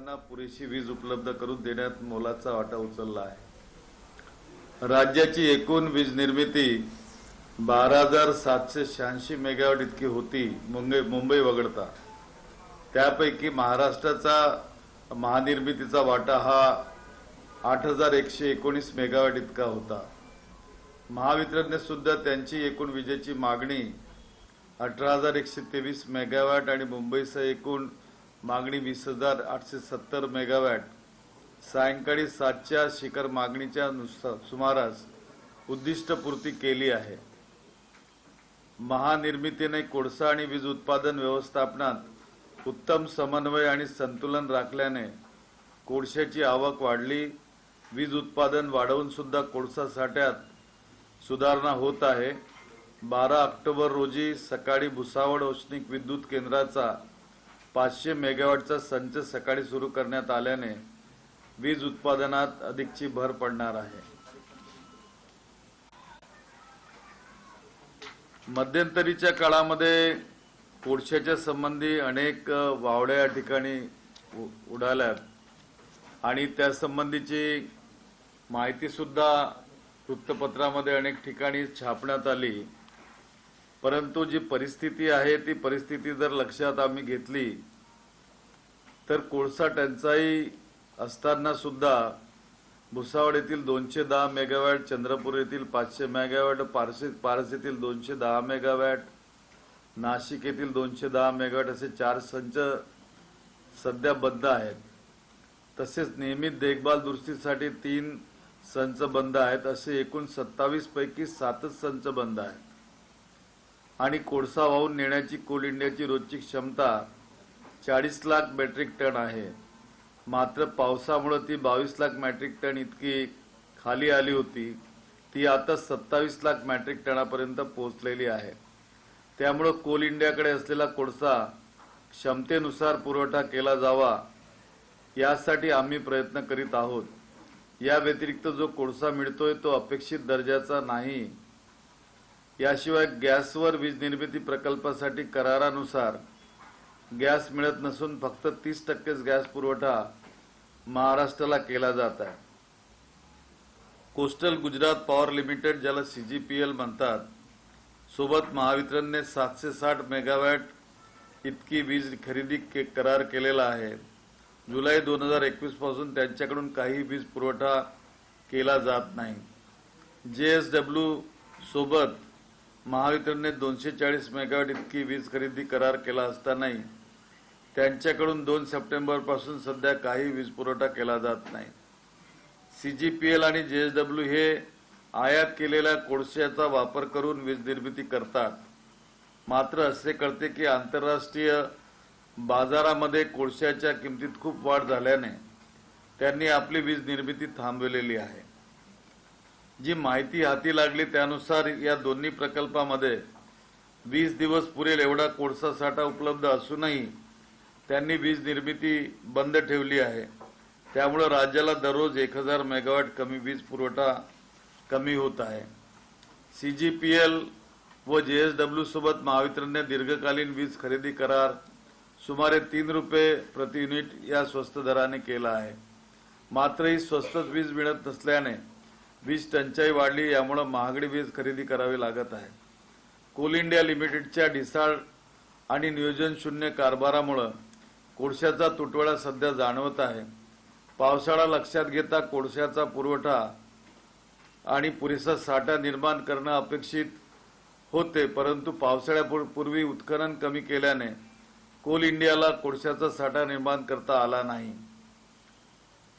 शेतकऱ्यांना पुरेशी वीज उपलब्ध करून देण्यात मोलाचा वाटा उचलला आहे। राज्याची एकूण वीज निर्मिती 12,786 मेगावॅट इतकी होती मुंबई वगळता। त्यापैकी महाराष्ट्राचा महानिर्मितीचा वाटा हा 8,119 मेगावॅट इतका होता। महावितरणने सुद्धा त्यांची एकूण विजेची मागणी 18,123 मेगावॅट आणि मुंबईसह एकूण मागणी 20,870 मेगावॅट सायंकाळी 7च्या शिखर मागणीच्या सुमारास उद्दिष्टपूर्ती केली आहे। महानिर्मितीने कोळसा आणि वीज उत्पादन व्यवस्थापनात उत्तम समन्वय आणि संतुलन राखल्याने कोळशाची आवक वाढली। वीज उत्पादन वाढवून सुद्धा कोळसा साठ्यात सुधारणा होत आहे। 12 ऑक्टोबर रोजी सकाळी भुसावळ औष्णिक विद्युत केंद्राचा 500 मेगावॅटचा संच सकाळी सुरू करण्यात आल्याने वीज उत्पादनात अधिकची भर पडणार आहे। मध्यंतरीच्या काळामध्ये कोळशाच्या संबंधी अनेक वावड्या या ठिकाणी उडाल्यात आणि त्या संबंधीची माहिती सुद्धा वृत्तपत्रामध्ये अनेक ठिकाणी छापण्यात आली। परंतु जी परिस्थिती आहे ती परिस्थिती जर लक्षात आम्ही घेतली तर कोळसा टंचाई असताना सुद्धा भुसावळ येथील 210 मेगावॅट, चंद्रपूर येथील 500 मेगावॅट, पारस येथील 210 मेगावॅट, नाशिक येथील 210 मेगावॅट असे 4 संच सध्या बंद आहेत। तसेच नियमित देखभाल दुरुस्तीसाठी 3 संच बंद आहेत। असे एकूण 27 पैकी 7च संच बंद आहेत आणि कोळसा वाहून नेण्याची कोल इंडियाची रोजची क्षमता 40 लाख मेट्रिक टन आहे। मात्र पावसामुळे ती 22 लाख मेट्रिक टन इतकी खाली आली होती। ती आता 27 लाख मेट्रिक टनापर्यंत पोहोचलेली आहे। त्यामुळे कोल इंडियाकडे असलेला कोळसा क्षमतेनुसार पुरवठा केला जावा यासाठी आम्ही प्रयत्न करीत आहोत। या व्यतिरिक्त जो कोळसा मिळतोय तो अपेक्षित दर्जाचा नाही। याशिवाय गॅसवर वीज निर्मिती प्रकल्पासाठी करारानुसार गॅस मिळत नसून फक्त 30% गॅस पुरवठा महाराष्ट्राला केला जात आहे। कोस्टल गुजरात पॉवर लिमिटेड ज्याला CGPL म्हणतात सोबत महावितरणने 760 मेगावॅट इतकी वीज खरेदी करार केलेला आहे। जुलै 2021 पासून त्यांच्याकडून काही वीज पुरवठा केला जात नाही। JSW सोबत महावितरणने 240 मेगावॅट इतकी वीज खरेदी करार केला असतानाही त्यांच्याकडून 2 सप्टेंबर पासून सध्या काही वीज पुरवठा केला जात नाही। CGPL आणि JSW हे आयात केलेल्या कोळशाचा वापर करून वीज निर्मिती करतात। मात्र असे कळते की आंतरराष्ट्रीय बाजारामध्ये कोळशाच्या किमतीत खूप वाढ झाल्याने त्यांनी आपली वीज निर्मिती थांबवलेली आहे। जी माहिती हाती लागली त्यानुसार या दोन्ही प्रकल्पामध्ये 20 दिवस पुरेल एवढा कोळसा साठा उपलब्ध असूनही त्यांनी वीज निर्मिती बंद ठेवली आहे। त्यामुळे राज्याला दररोज 1000 मेगावॅट कमी वीज पुरवठा कमी होत आहे। CGPL व JSW सोबत महावितरणने दीर्घकालीन वीज खरेदी करार सुमारे 3 रुपये प्रति युनिट या स्वस्त दराने केला आहे। मात्र ही स्वस्त वीज मिळत नसल्याने वीज टंचाई वाढली। यामुळे महागडी वीज खरेदी करावी लागत आहे। कोल इंडिया लिमिटेडच्या ढिसाळ आणि नियोजन शून्य कारभारामुळे कोळशाचा तुटवडा सध्या जाणवत आहे। पावसाळा लक्षात घेता कोळशाचा पुरवठा आणि पुरेसा साठा निर्माण करणे अपेक्षित होते, परंतु पावसाळ्यापूर्वी उत्खनन कमी केल्याने कोल इंडियाला कोळशाचा साठा निर्माण करता आला नाही।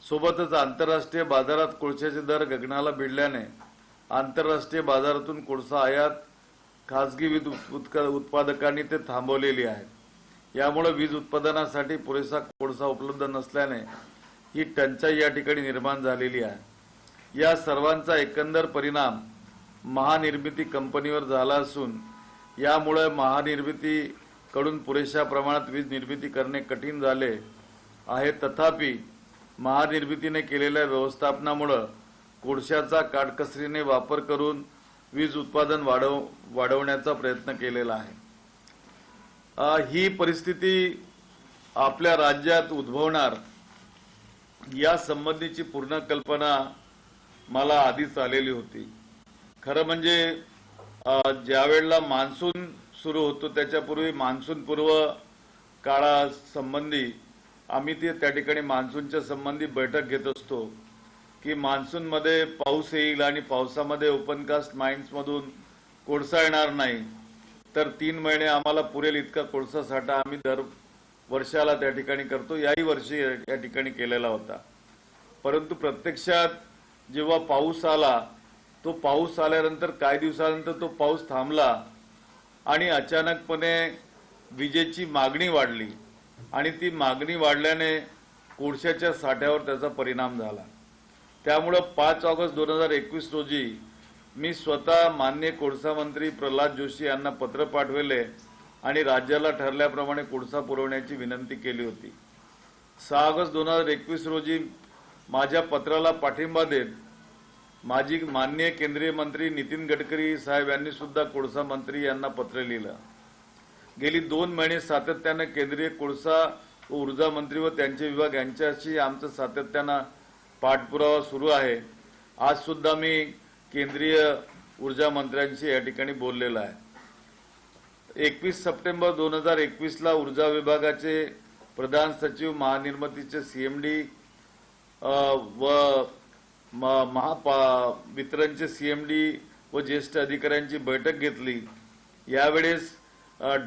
सोबतच आंतरराष्ट्रीय बाजारात कोळशाचे दर गगनाला भिडल्याने आंतरराष्ट्रीय बाजारातून कोळसा आयात खासगी वीज उत्पादकांनी ते थांबवलेली आहे। यामुळे वीज उत्पादनासाठी पुरेसा कोळसा उपलब्ध नसल्याने ही टंचाई या ठिकाणी निर्माण झालेली आहे। या सर्वांचा एकंदर परिणाम महानिर्मिती कंपनीवर झाला असून यामुळे महानिर्मिती कडून पुरेशा प्रमाणात वीज निर्मिती करणे कठीण झाले आहे। तथापि महानिर्मितीने केलेल्या व्यवस्थापनामुळे कोळशाचा काटकसरीने वापर करून वीज उत्पादन वाढवण्याचा प्रयत्न केलेला आहे। ही परिस्थिती आपल्या राज्यात उद्भवणार या संबंधीची पूर्ण कल्पना मला आधीच आलेली होती। खरं म्हणजे ज्या वेळेला मान्सून सुरू होतो त्याच्यापूर्वी मान्सून पूर्व काळासंबंधी आम्ही त्या ठिकाणी मान्सूनच्या संबंधी बैठक घेत असतो की मान्सून मध्ये पाऊस येईल आणि पावसामध्ये ओपनकास्ट माइन्स मधून कोळसा येणार नाही, तर 3 महिने आम्हाला पुरेल इतका कोळसा साठा आम्ही दर वर्षाला त्या ठिकाणी करतो। याही वर्षी या ठिकाणी केलेला होता। परंतु प्रत्यक्षात जेव्हा पाऊस आला, तो पाऊस आल्यानंतर काही दिवसानंतर तो पाऊस थांबला आणि अचानकपणे विजेची मागणी वाढली आणि ती मागणी वाढल्याने कोळशाच्या साठ्यावर त्याचा परिणाम झाला। त्यामुळे 5 ऑगस्ट 2021 रोजी मी स्वतः माननीय कोळसा मंत्री प्रल्हाद जोशी यांना पत्र पाठवले आणि राज्याला ठरल्याप्रमाणे कोळसा पुरवण्याची विनंती केली होती। 6 ऑगस्ट 2021 रोजी माझ्या पत्राला पाठिंबा देत माजी माननीय केंद्रीय मंत्री नितीन गडकरी साहेब यांनी सुद्धा कोळसा मंत्री यांना पत्र लिहिलं। गेली 2 महिने सातत्याने केंद्रीय कोळसा व ऊर्जा मंत्री व त्यांचे विभाग यांच्याशी आमचं सातत्यानं पाठपुरावा सुरू आहे। आज सुद्धा मी केंद्रीय ऊर्जा मंत्र्यांशी या ठिकाणी बोललेला आहे। 21 सप्टेंबर 2021 ला ऊर्जा विभागाचे प्रधान सचिव, महानिर्मितीचे सीएमडी व वितरणचे सीएमडी व ज्येष्ठ अधिकाऱ्यांची बैठक घेतली। यावेळेस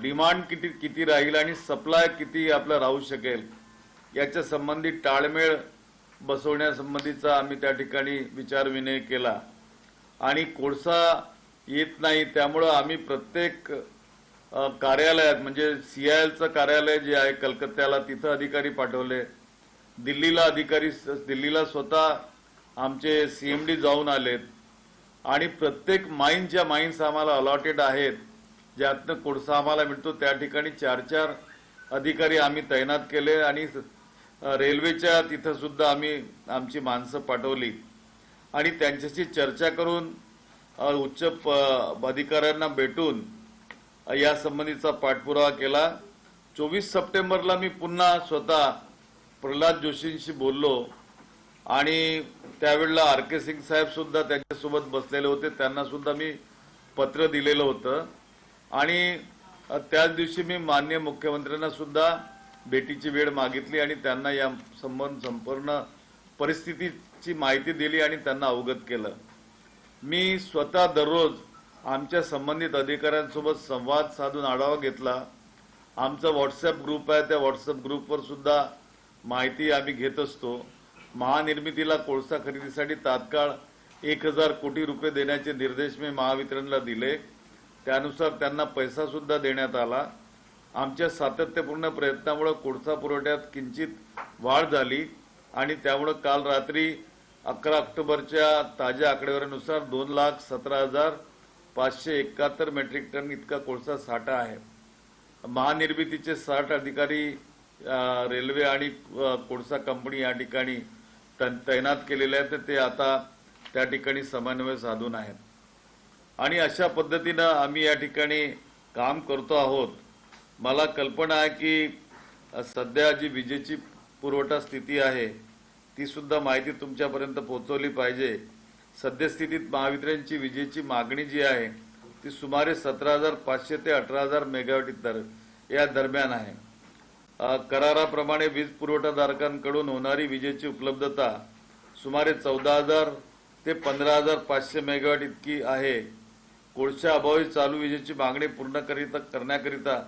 डिमांड किती राहील आणि सप्लाय किती आपला राहू शकेल याच्या संबंधी ताळमेळ बसवण्यासंबंधीचा आम्ही त्या ठिकाणी विचारविनिमय केला आणि कोळसा येत नाही, त्यामुळे आम्ही प्रत्येक कार्यालयात म्हणजे सीआयएलचं कार्यालय जे आहे कलकत्त्याला तिथं अधिकारी पाठवले, दिल्लीला स्वतः आमचे सीएमडी जाऊन आलेत आणि प्रत्येक माइन्सच्या माइन्स आम्हाला अलॉटेड आहेत ज्यातनं कोळसा आम्हाला मिळतो त्या ठिकाणी 4-4 अधिकारी आम्ही तैनात केले आणि रेल्वेच्या तिथं सुद्धा आम्ही आमची माणसं पाठवली आणि त्यांच्याशी चर्चा करून उच्च अधिकाऱ्यांना भेटून या संबंधीचा पाठपुरावा केला। 24 सप्टेंबरला मी पुन्हा स्वतः प्रल्हाद जोशींशी बोललो आणि त्यावेळेला आर.के. सिंग साहेब सुद्धा त्यांच्यासोबत बसलेले होते, त्यांना सुद्धा मी पत्र दिलेलं होतं आणि त्याच दिवशी मी माननीय मुख्यमंत्र्यांना सुद्धा भेटीची वेळ मागितली आणि त्यांना या संपूर्ण परिस्थितीची माहिती दिली आणि त्यांना अवगत केलं। मी स्वतः दररोज आमच्या संबंधित अधिकाऱ्यांसोबत संवाद साधून आढावा घेतला। आमचा व्हॉट्सअप ग्रुप आहे, त्या व्हॉट्सअप ग्रुपवर सुद्धा माहिती आम्ही घेत असतो। महानिर्मितीला कोळसा खरेदीसाठी तात्काळ 1000 कोटी रुपये देण्याचे निर्देश मी महावितरणला दिले, त्यानुसार त्यांना पैसा सुद्धा देण्यात आला। आमच्या सातत्यपूर्ण प्रयत्नामुळे कोळसा पुरवठ्यात किंचित वाढ झाली आणि त्यामुळे काल रात्री 11 ऑक्टोबरच्या ताज्या आकडेवारीनुसार 2,17,571 मेट्रिक टन इतका कोळसा साठा आहे। महानिर्मितीचे 60 अधिकारी रेल्वे आणि कोळसा कंपनी या ठिकाणी तैनात केलेले आहेत, ते आता त्या ठिकाणी समन्वय साधून आहेत आणि अशा पद्धतीने आम्ही या ठिकाणी काम करतो आहोत। मला कल्पना आहे की सध्या जी विजेची पुरवठा स्थिती आहे ती सुद्धा माहिती तुमच्यापर्यंत पोहोचवली पाहिजे। सद्यस्थितीत महावितरणची विजेची मागणी जी आहे ती सुमारे 17,500 ते 18,000 मेगावॅट या दरम्यान आहे। कराराप्रमाणे वीज पुरवठादारांकडून होणारी विजेची उपलब्धता सुमारे 14,000 ते 15,500 मेगावॅट इतकी आहे। कोळशा अभावी चालू विजेची मागणी पूर्ण करण्याकरिता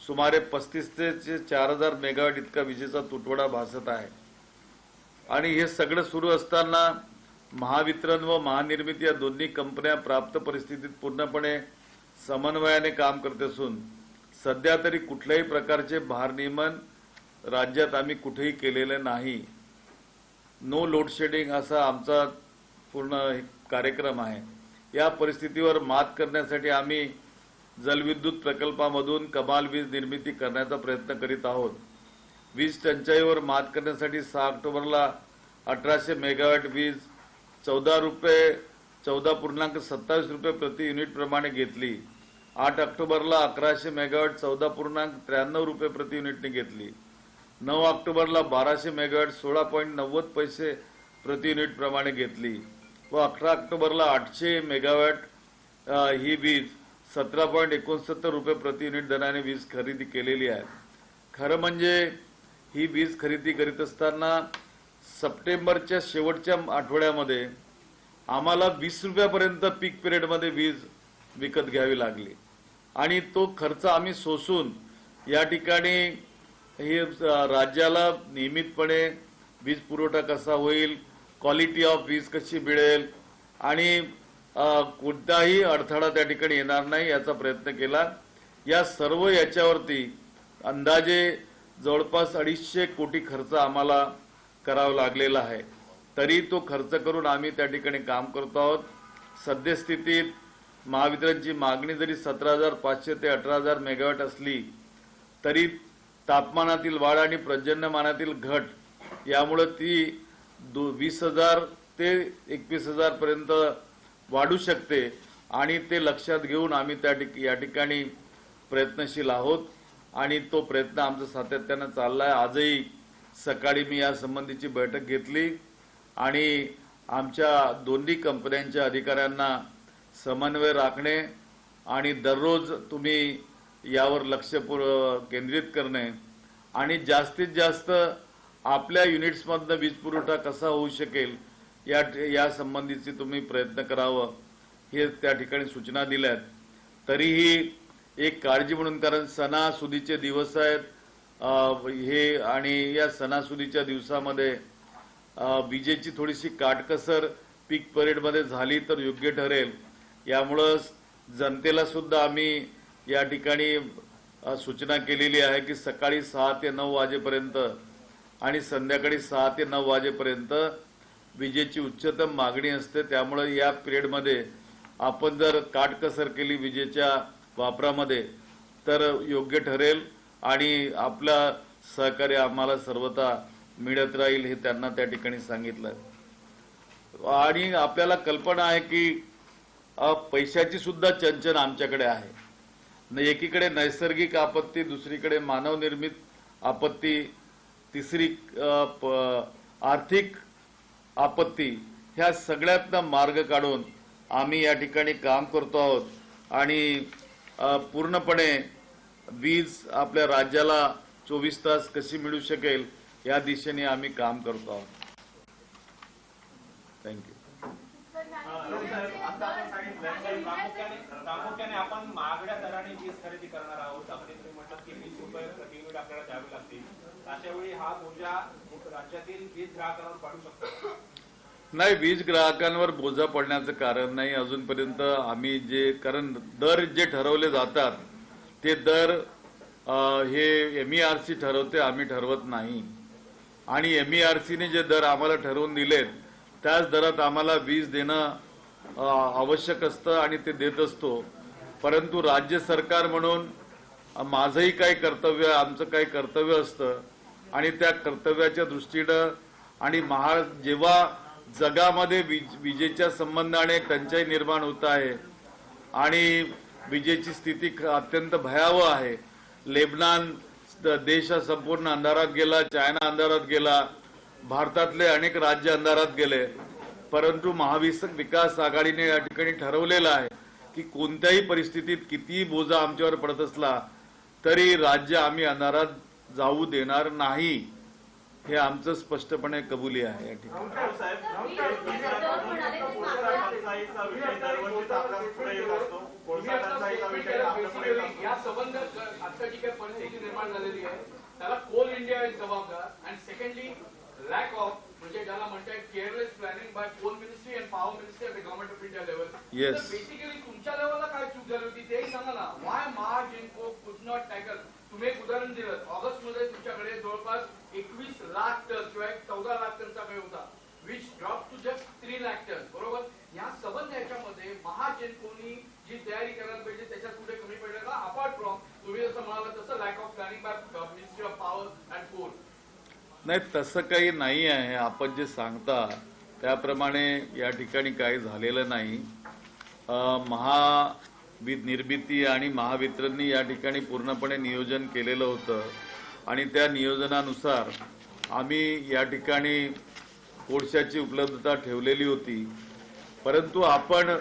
सुमारे 35 ते 4,000 मेगावॅट इतका विजेचा तुटवडा भासत आहे आणि हे सगळं सुरू असताना महावितरण व महानिर्मिती या दोन्ही कंपन्या प्राप्त परिस्थितीत पूर्णपणे समन्वयाने काम करत असून सध्या तरी कुठल्याही प्रकारचे भारनियमन राज्यात आम्ही कुठेही केलेले नाही। नो लोड शेडिंग असा आमचा पूर्ण कार्यक्रम आहे। या परिस्थितीवर मात करण्यासाठी आम्ही जलविद्युत प्रकल्पामधून कमाल वीज निर्मिती करण्याचा प्रयत्न करीत आहोत। वीज टंचाईवर मात करण्यासाठी 6 ऑक्टोबरला 1800 मेगावॅट वीज 14.27 रुपये प्रति युनिट प्रमाणे घेतली। 8 ऑक्टोबरला 1100 मेगावॅट 14.93 रुपये प्रति युनिटने घेतली। 9 ऑक्टोबरला 1200 मेगावॅट 16.90 पैसे प्रति युनिट प्रमाणे घेतली व 11 ऑक्टोबरला 800 मेगावॅट ही वीज 17.69 रुपये प्रति युनिट दराने वीज खरेदी केलेली आहे। खरं म्हणजे ही वीज खरेदी करीत असताना सप्टेंबरच्या शेवटच्या आठवड्यामध्ये आम्हाला 20 रुपयापर्यंत पीक पिरियडमध्ये वीज विकत घ्यावी लागली आणि तो खर्च आम्ही सोसून या ठिकाणी हे राज्याला नियमितपणे वीज पुरवठा कसा होईल, क्वालिटी ऑफ वीज कशी मिळेल आणि कोणताही अडथळा त्या ठिकाणी येणार नाही याचा प्रयत्न केला। या सर्व याच्यावरती अंदाजे जवळपास 250 कोटी खर्च आम्हाला करावा लागलेला आहे। तरी तो खर्च करून आम्ही त्या ठिकाणी काम करतो आहोत। सद्यस्थितीत महावितरणची मागणी जरी 17,500 ते 18,000 मेगावॅट असली तरी तापमानातील वाढ आणि पर्जन्यमानातील घट यामुळे ती 20,000 ते 21,000 पर्यंत वाढू शकते आणि ते लक्षात घेऊन आम्ही या ठिकाणी प्रयत्नशील आहोत आणि तो प्रयत्न आमचा सातत्याने चालला आहे। आजही सकाळी मी या संबंधीची बैठक घेतली आणि आमच्या दोन्ही कंपन्यांच्या अधिकाऱ्यांना समन्वय राखणे आणि दररोज तुम्ही यावर लक्ष केंद्रित करणे आणि जास्तीत जास्त आपल्या युनिट्समधनं वीज पुरवठा कसा होऊ शकेल या संबंधीची तुम्ही प्रयत्न करावं हे त्या ठिकाणी सूचना दिल्यात। तरीही एक काळजी म्हणून, कारण सणासुदीचे दिवस आहेत हे आणि या सणासुदीच्या दिवसामध्ये विजेची थोडीशी काटकसर पीक पिरियडमध्ये झाली तर योग्य ठरेल। यामुळे जनतेला सुद्धा आम्ही या ठिकाणी सूचना केलेली आहे की सकाळी 6 ते 9 वाजेपर्यंत आणि संध्याकाळी 6 ते 9 वाजेपर्यंत विजेची उच्चतम मागणी असते। त्यामुळे या पिरियडमध्ये आपण जर काटकसर केली विजेच्या वापरामध्ये तर योग्य ठरेल आणि आपला सहकार्य आम्हाला सर्वथा मिळत राहील हे त्यांना त्या ठिकाणी सांगितलं। आणि आपल्याला कल्पना आहे की पैशाची सुद्धा चंचन आमच्याकडे आहे। एकीकडे नैसर्गिक आपत्ती, दुसरीकडे मानवनिर्मित आपत्ती, तिसरी आर्थिक आपत्ती, ह्या सगळ्यातनं मार्ग काढून आम्ही या ठिकाणी काम करतो आहोत आणि पूर्णपणे वीज आपल्या राज्याला 24 तास कशी मिळू शकेल या दिशेने आम्ही काम करतो आहोत। थँक्यू। प्रामुख्याने आपण महागड्या दराने वीज खरेदी करणार आहोत। त्यामध्ये तुम्ही म्हटलं की 20 रुपये प्रति युनिट आपल्याला द्यावे लागतील। अशा वेळी हा बोजा राज्यातील वीज ग्राहकांवर पडू शकतो? नाही, वीज ग्राहकांवर बोजा पडण्याचं कारण नाही अजूनपर्यंत। आम्ही जे कारण दर जे ठरवले जातात ते दर हे MERC ठरवते, आम्ही ठरवत नाही। आणि MERCने जे दर आम्हाला ठरवून दिलेत त्याच दरात आम्हाला वीज देणं आवश्यक असतं आणि ते देत असतो। परंतु राज्य सरकार म्हणून माझंही काही कर्तव्य, आमचं काही कर्तव्य असतं आणि त्या कर्तव्याच्या दृष्टीनं आणि जेव्हा जगामध्ये विजेच्या संबंधाने टंचाई निर्माण होत आहे आणि विजेची स्थिती अत्यंत भयावह आहे। लेबनान देश संपूर्ण अंधारात गेला, चायना अंधारात गेला, भारतातले अनेक राज्य अंधारात गेले। परंतु महाविकास आघाडीने या ठिकाणी ठरवलेलं आहे की कोणत्याही परिस्थितीत कितीही बोजा आमच्यावर पडत असला तरी राज्य आम्ही अंधारात जाऊ देणार नाही, हे आमचं स्पष्टपणे कबुली आहे। या ठिकाणी या संबंध आता जी काही परिस्थिती निर्माण झालेली आहे त्याला कोल इंडिया इज जबाबदार अँड सेकंडली लॅक ऑफ म्हणजे ज्याला म्हणतात careless planning by coal ministry and power ministry at the government of India level. Yes, basically तुमच्या लेवलला काय चूक झाली होती तेही सांगा ना। व्हाय महाजेनको कुड नॉट टॅकल? तुम्ही एक उदाहरण दिलं, ऑगस्ट मध्ये तुमच्याकडे जवळपास 21 लाख टन किंवा 14 लाख टनचा वेळ होता which drop to just 3 lakh ton, बरोबर? या सबंध याच्यामध्ये महाजेनकोनी जी तयारी करायला पाहिजे त्याच्यात कुठे कमी पडलं का? अपार्ट फ्रॉम तुम्ही जसं म्हणाला तसं lack of planning by ministry of power and coal? नाही, तसं काही नाही आहे। आपण जे सांगता त्याप्रमाणे या ठिकाणी काही झालेलं नाही। निर्मिती आणि महावितरणनी या ठिकाणी पूर्णपणे नियोजन केलेलं होतं आणि त्या नियोजनानुसार आम्ही या ठिकाणी कोळशाची उपलब्धता ठेवलेली होती। परंतु आपण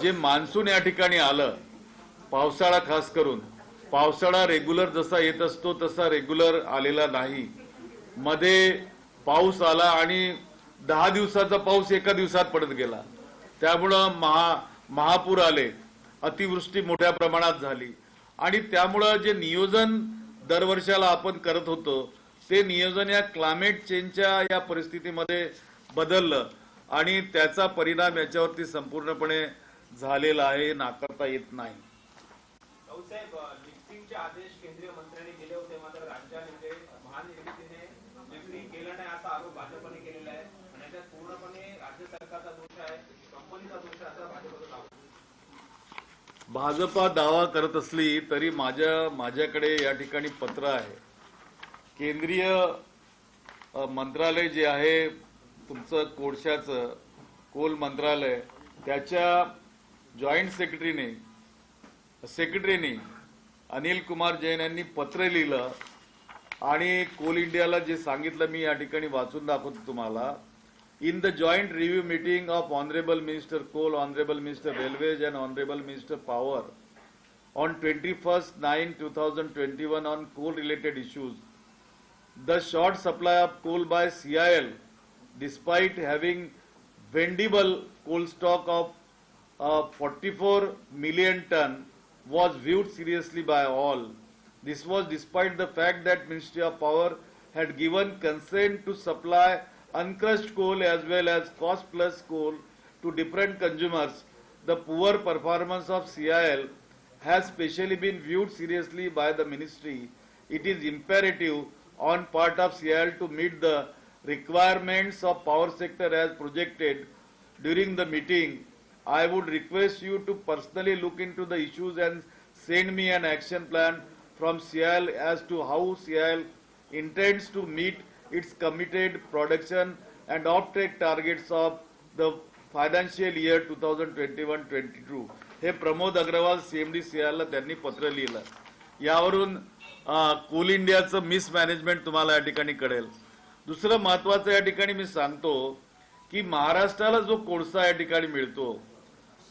जे मान्सून या ठिकाणी आलं, पावसाळा खास करून पावसाळा रेग्युलर जसा येत असतो तसा रेग्युलर आलेला नाही। मध्ये पाऊस आला आणि 10 दिवसाचा पाऊस एका दिवसात पडत गेला, त्यामुळं महापूर आले, अतिवृष्टी मोठ्या प्रमाणात झाली आणि त्यामुळं जे नियोजन दरवर्षाला आपण करत होतो ते नियोजन या क्लायमेट चेंजच्या या परिस्थितीमध्ये बदललं आणि त्याचा परिणाम याच्यावरती संपूर्णपणे झालेला आहे, नाकारता येत नाही। राऊतसाहेब, लिफ्टिंगचे आदेश केंद्रीय मंत्र्यांनी दिले होते, मात्र राज्याने महानिर्मितीने लिफ्टिंग केलं नाही असा आरोप भाजपने केलेला आहे आणि याच्यात पूर्णपणे राज्य सरकारचा दोष आहे, कंपनीचा दोष आहे असा भाजपचा दावा। भाजपा दावा करत असली तरी माझ्याकडे या ठिकाणी पत्र आहे। केंद्रीय मंत्रालय जे आहे तुमचं कोळशाचं कोल मंत्रालय, त्याच्या जॉईंट सेक्रेटरीने अनिल कुमार जैन यांनी पत्र लिहिलं आणि कोल इंडियाला जे सांगितलं मी या ठिकाणी वाचून दाखवतो तुम्हाला। In the joint review meeting of Honorable Minister Coal, Honorable Minister Railways and Honorable Minister Power on 21/9/2021 on coal-related issues, the short supply of coal by CIL, despite having vendible coal stock of 44 million ton, was viewed seriously by all. This was despite the fact that Ministry of Power had given consent to supply uncrushed coal as well as cost plus coal to different consumers. The poor performance of CIL has specially been viewed seriously by the ministry. It is imperative on part of CIL to meet the requirements of power sector as projected. During the meeting, I would request you to personally look into the issues and send me an action plan from CIL as to how CIL intends to meet its committed production and offtake targets of the financial year 2021-22. हे Pramod Agarwal CMD CIL ला त्यांनी पत्र लिहिलं। यावरून Coal इंडियाचं mismanagement तुम्हाला या ठिकाणी कळेल। दुसरं महत्वाचं या ठिकाणी मी सांगतो की महाराष्ट्राला जो कोळसा या ठिकाणी मिळतो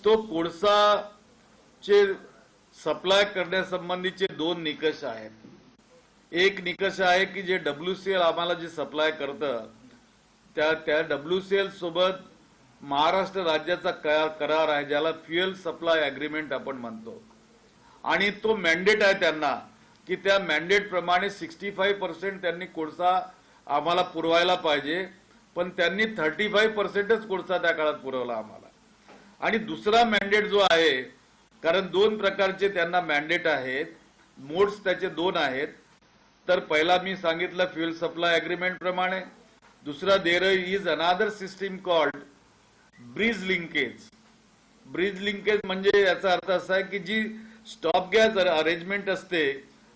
तो कोळसाचे सप्लाय करण्यासंबंधीचे 2 निकष आहेत। एक निकष आहे की जे WCL आम्हाला जे सप्लाय करतं त्या WCL सोबत महाराष्ट्र राज्याचा करार आहे, ज्याला फ्युएल सप्लाय अग्रीमेंट आपण म्हणतो आणि तो मॅन्डेट आहे त्यांना की त्या मॅन्डेट प्रमाणे 65% त्यांनी कोळसा आम्हाला पुरवायला पाहिजे, पण त्यांनी 35%च कोळसा त्या काळात पुरवला आम्हाला। आणि दुसरा मॅन्डेट जो आहे, कारण 2 प्रकारचे त्यांना मॅन्डेट आहेत, मोड्स त्याचे 2 आहेत। तर पहिला मी सांगितलं फ्युएल सप्लाय अग्रीमेंट प्रमाणे, दुसरा there is another system called bridge linkage. Bridge linkage म्हणजे याचा अर्थ असा आहे की जी स्टॉप गॅस अरेंजमेंट असते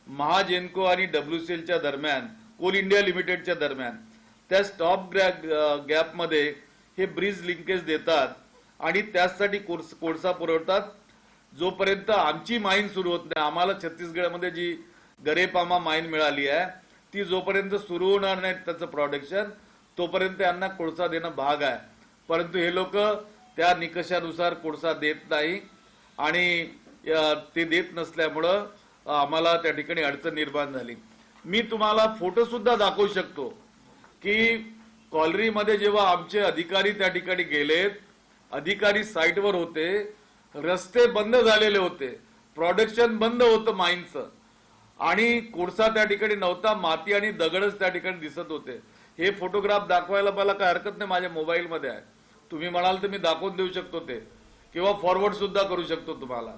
महाजेनको आणि WCLच्या दरम्यान, कोल इंडिया लिमिटेडच्या दरम्यान, त्या स्टॉप गॅप मध्ये हे ब्रिज लिंकेज देतात आणि त्यासाठी कोळसा पुरवतात। जोपर्यंत आमची माईन सुरू होत नाही, आम्हाला छत्तीसगडमध्ये जी गरेपामा माईन मिळाली आहे ती जोपर्यंत सुरू होणार नाही त्याचं प्रोडक्शन, तोपर्यंत यांना कोळसा देणं भाग आहे। परंतु हे लोक त्या निकषानुसार कोळसा देत नाही आणि ते देत नसल्यामुळं आम्हाला त्या ठिकाणी अडचण निर्माण झाली। मी तुम्हाला फोटो सुद्धा दाखवू शकतो की कॉलरीमध्ये जेव्हा आमचे अधिकारी त्या ठिकाणी गेलेत, अधिकारी साईटवर होते, रस्ते बंद झालेले होते, प्रोडक्शन बंद होतं माईनचं आणि कोळसा त्या ठिकाणी नव्हता, माती आणि दगडच त्या ठिकाणी दिसत होते। हे फोटोग्राफ दाखवायला मला काय हरकत नाही, माझ्या मोबाईल मध्ये आहे, तुम्ही म्हणाल तर मी दाखवून देऊ शकतो ते, किंवा फॉरवर्ड सुद्धा करू शकतो तुम्हाला।